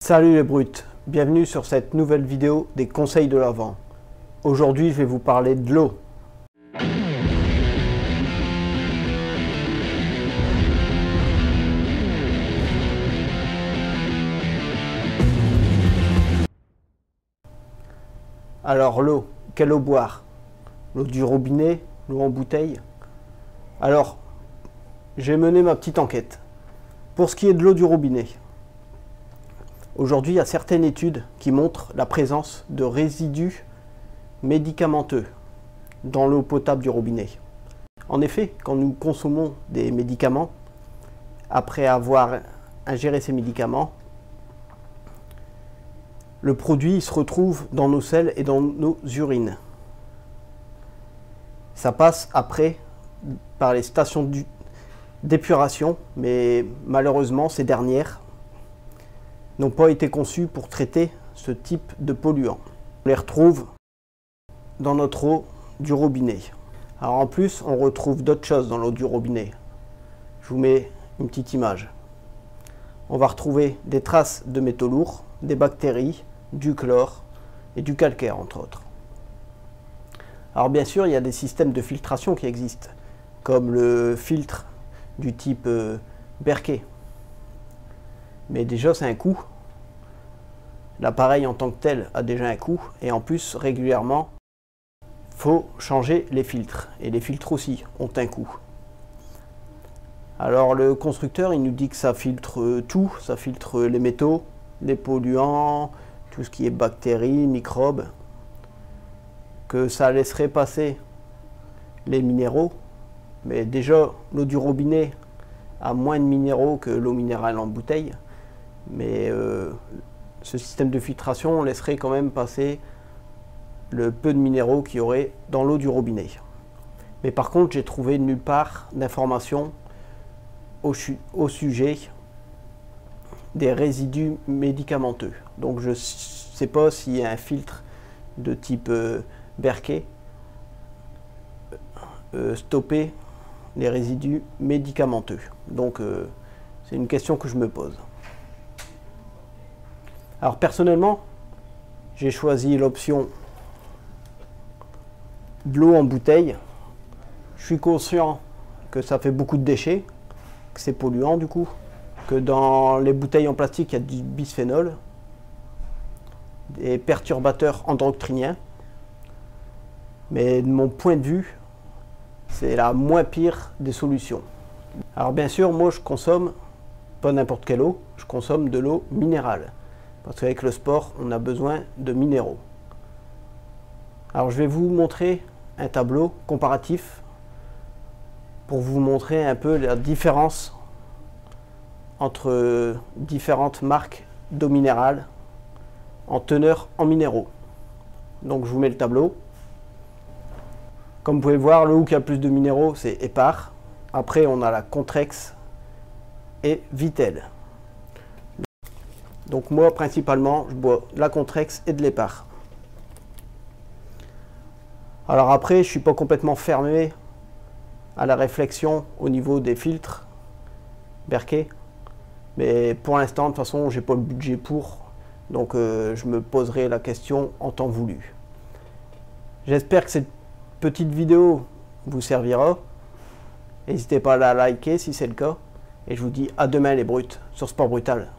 Salut les brutes, bienvenue sur cette nouvelle vidéo des conseils de l'Avent. Aujourd'hui je vais vous parler de l'eau. Alors l'eau, quelle eau boire? L'eau du robinet, l'eau en bouteille? Alors, j'ai mené ma petite enquête. Pour ce qui est de l'eau du robinet, aujourd'hui, il y a certaines études qui montrent la présence de résidus médicamenteux dans l'eau potable du robinet. En effet, quand nous consommons des médicaments, après avoir ingéré ces médicaments, le produit se retrouve dans nos selles et dans nos urines. Ça passe après par les stations d'épuration, mais malheureusement, ces dernières n'ont pas été conçues pour traiter ce type de polluants. On les retrouve dans notre eau du robinet. Alors en plus, on retrouve d'autres choses dans l'eau du robinet. Je vous mets une petite image. On va retrouver des traces de métaux lourds, des bactéries, du chlore et du calcaire entre autres. Alors bien sûr, il y a des systèmes de filtration qui existent, comme le filtre du type Berkey. Mais déjà, c'est un coût. L'appareil en tant que tel a déjà un coût, et en plus, régulièrement, il faut changer les filtres. Et les filtres aussi ont un coût. Alors le constructeur, il nous dit que ça filtre tout, ça filtre les métaux, les polluants, tout ce qui est bactéries, microbes, que ça laisserait passer les minéraux. Mais déjà, l'eau du robinet a moins de minéraux que l'eau minérale en bouteille. Mais ce système de filtration laisserait quand même passer le peu de minéraux qu'il y aurait dans l'eau du robinet. Mais par contre, j'ai trouvé nulle part d'informations au sujet des résidus médicamenteux. Donc je ne sais pas s'il y a un filtre de type Berkey stopper les résidus médicamenteux. Donc c'est une question que je me pose. Alors personnellement, j'ai choisi l'option de l'eau en bouteille. Je suis conscient que ça fait beaucoup de déchets, que c'est polluant du coup, que dans les bouteilles en plastique il y a du bisphénol, des perturbateurs endocriniens, mais de mon point de vue, c'est la moins pire des solutions. Alors bien sûr, moi je consomme pas n'importe quelle eau, je consomme de l'eau minérale, parce qu'avec le sport, on a besoin de minéraux. Alors je vais vous montrer un tableau comparatif pour vous montrer un peu la différence entre différentes marques d'eau minérale en teneur en minéraux. Donc je vous mets le tableau. Comme vous pouvez voir, l'eau qui a plus de minéraux, c'est Épar. Après, on a la Contrex et Vittel. Donc moi, principalement, je bois de la Contrex et de l'Épar. Alors après, je ne suis pas complètement fermé à la réflexion au niveau des filtres Berkey. Mais pour l'instant, de toute façon, j'ai pas le budget pour. Donc je me poserai la question en temps voulu. J'espère que cette petite vidéo vous servira. N'hésitez pas à la liker si c'est le cas. Et je vous dis à demain les brutes sur Sport Brutal.